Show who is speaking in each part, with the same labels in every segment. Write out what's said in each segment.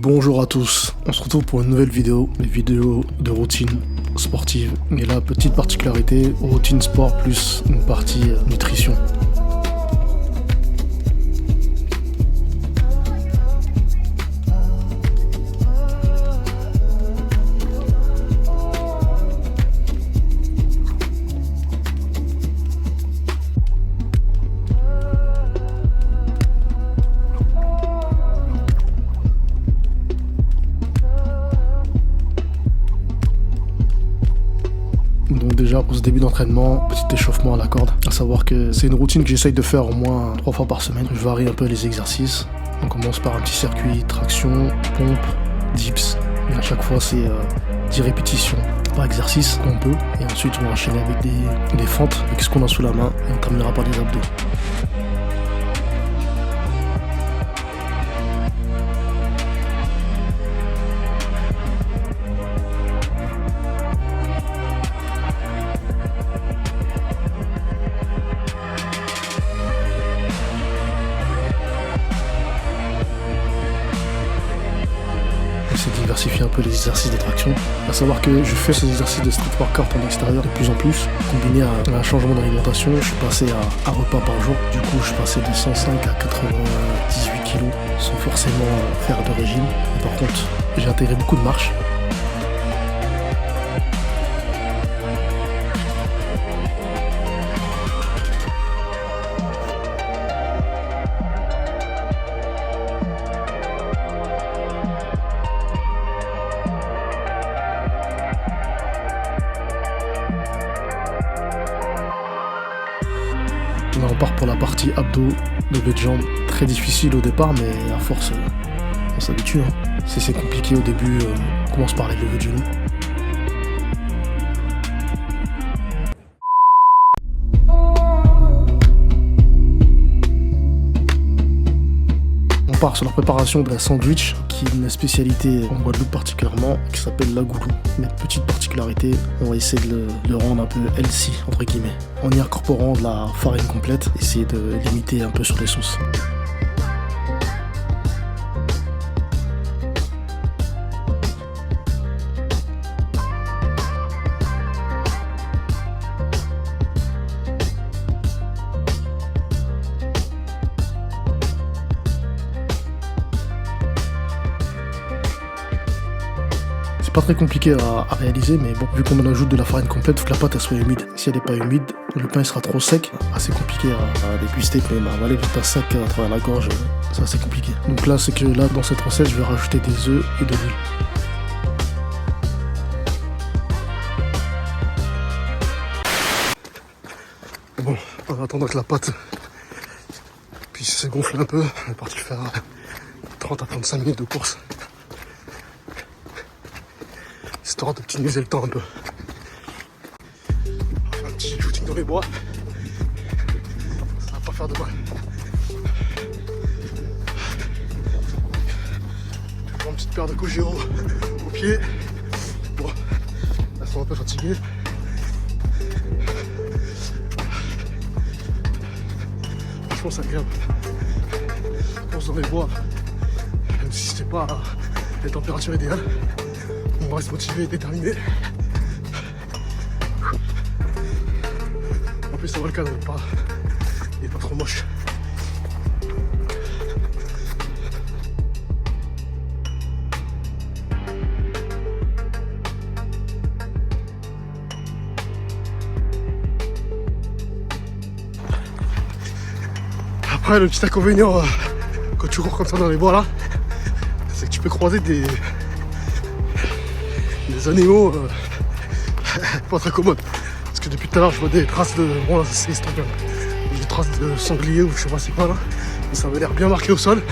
Speaker 1: Bonjour à tous, on se retrouve pour une nouvelle vidéo, une vidéo de routine sportive. Et là, petite particularité, routine sport plus une partie nutrition. Donc déjà pour ce début d'entraînement, petit échauffement à la corde. À savoir que c'est une routine que j'essaye de faire au moins 3 fois par semaine. Je varie un peu les exercices. On commence par un petit circuit traction, pompe, dips. Et à chaque fois c'est 10 répétitions par exercice qu'on peut. Et ensuite on va enchaîner avec des fentes, avec ce qu'on a sous la main. Et on terminera par des abdos. C'est diversifier un peu les exercices de traction. À savoir que je fais ces exercices de street workout en extérieur de plus en plus. Combiné à un changement d'alimentation, je suis passé à un repas par jour. Du coup, je suis passé de 105 à 98 kg sans forcément faire de régime. Et par contre, j'ai intégré beaucoup de marche. Là, on part pour la partie abdos, lever de jambes. Très difficile au départ, mais à force, on s'habitue. Si c'est compliqué au début, on commence par les levées de genoux. On part sur la préparation de la sandwich, qui est une spécialité en Guadeloupe particulièrement, qui s'appelle la goulou. Mais petite particularité, on va essayer de le rendre un peu healthy, entre guillemets, en y incorporant de la farine complète, essayer de limiter un peu sur les sauces. Pas très compliqué à réaliser, mais bon, vu qu'on en ajoute de la farine complète, faut que la pâte elle soit humide. Si elle n'est pas humide, le pain il sera trop sec, assez compliqué à déguster, mais avaler du pain sec à travers la gorge, c'est assez compliqué. Donc là, c'est que là, dans cette recette, je vais rajouter des œufs et de l'huile. Bon, en attendant que la pâte puisse se gonfler un peu, on est parti faire 30 à 35 minutes de course. Histoire d'optimiser le temps un peu. Un petit shooting dans les bois. Ça va pas faire de mal. Toujours une petite paire de Kogero au pied. Bon, elles sont un peu fatiguées. Franchement, c'est agréable. Course dans les bois, même si c'est pas les températures idéales. On reste motivé et déterminé. En plus ça va, le cadre il est pas trop moche. Après le petit inconvénient quand tu cours comme ça dans les bois là, c'est que tu peux croiser des animaux pas très commodes. Parce que depuis tout à l'heure je vois des traces de... Bon là c'est estompé. Des traces de sanglier ou je sais pas c'est quoi là. Mais ça avait l'air bien marqué au sol.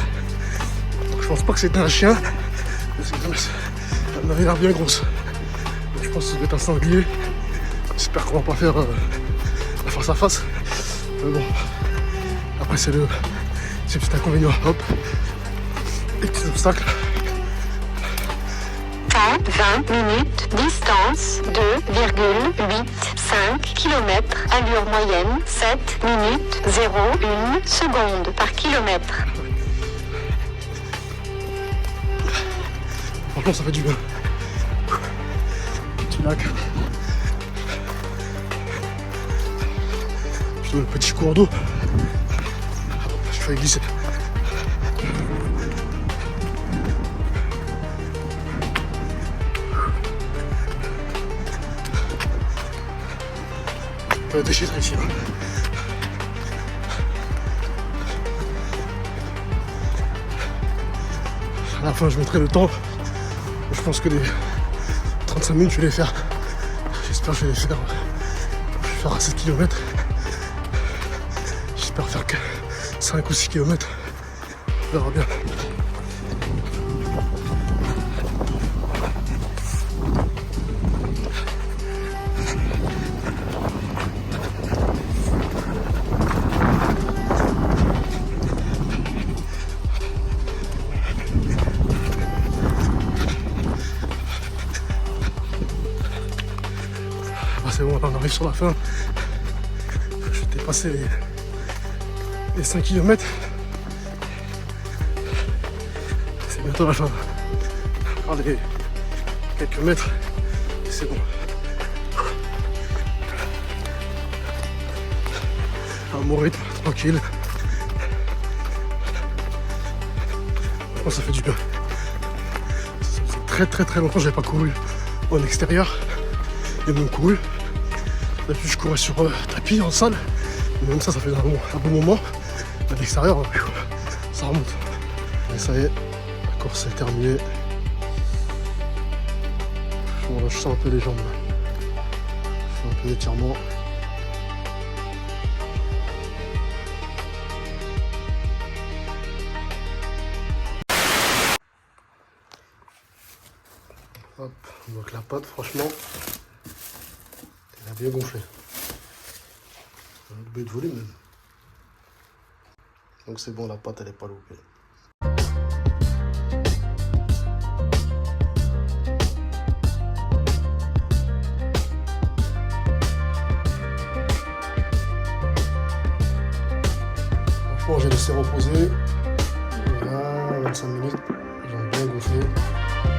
Speaker 1: Donc je pense pas que c'était un chien. Mais elle avait l'air bien grosse. Donc je pense que ça doit être un sanglier. J'espère qu'on va pas faire la face à face. Mais bon. Après c'est le petit inconvénient. Hop. Les petits obstacles.
Speaker 2: 20 minutes, distance 2,85 km, allure moyenne 7 minutes 0,1 seconde par kilomètre.
Speaker 1: franchement ça fait du bien. Petit lac. Plutôt le petit cours d'eau. Je fais glisser. On va déchirer ici. À la fin je mettrai le temps. Je pense que les 35 minutes je vais les faire. J'espère que je vais les faire. Je vais faire à 7 km. J'espère faire que 5 ou 6 km. On verra bien. C'est bon, on arrive sur la fin. Je vais dépasser les 5 km. C'est bientôt la fin. Allez, quelques mètres. Et c'est bon. À mon rythme, tranquille. Oh, ça fait du bien. Ça faisait très longtemps que j'avais pas couru en extérieur. Et même couru. D'habitude je courais sur tapis en salle, mais même ça fait un bon moment. À l'extérieur, ça remonte. Et ça y est, la course est terminée. Bon, là, je sens un peu les jambes. Je fais un peu d'étirement. Hop, on voit que la pâte, franchement, elle a bien gonflé. Un peu de volume même. Donc c'est bon, la pâte elle est pas loupée. Franchement j'ai laissé reposer. Là, 25 minutes, ils ont bien gonflé. Je vais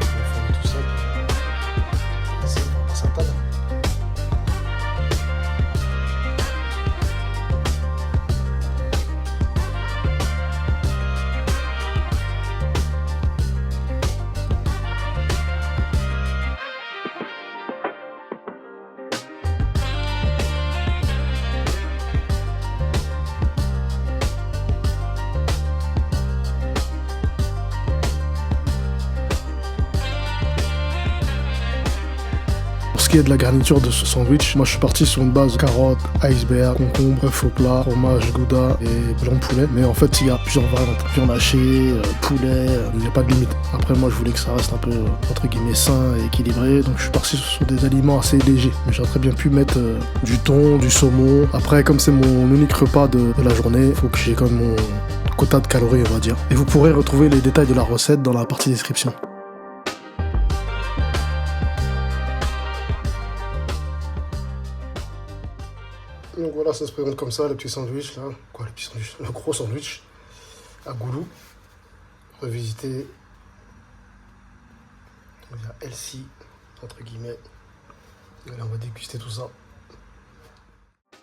Speaker 1: faire tout seul. C'est pour passer à table. Pour ce qui est de la garniture de ce sandwich, moi je suis parti sur une base carottes, iceberg, concombre, œuf au plat, fromage, gouda et blanc de poulet. Mais en fait il y a plusieurs variantes, viande hachée, poulet, il n'y a pas de limite. Après moi je voulais que ça reste un peu entre guillemets sain et équilibré, donc je suis parti sur des aliments assez légers. Mais j'aurais très bien pu mettre du thon, du saumon. Après comme c'est mon unique repas de la journée, il faut que j'ai quand même mon quota de calories on va dire. Et vous pourrez retrouver les détails de la recette dans la partie description. Donc voilà, ça se présente comme ça, le petit sandwich là. Quoi, le petit sandwich? Le gros sandwich à goulou. Revisité. Il y a Elsie, entre guillemets. Et là, on va déguster tout ça.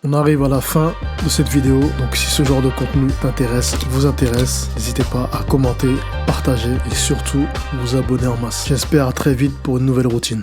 Speaker 1: On arrive à la fin de cette vidéo. Donc si ce genre de contenu t'intéresse, vous intéresse, n'hésitez pas à commenter, partager et surtout vous abonner en masse. J'espère à très vite pour une nouvelle routine.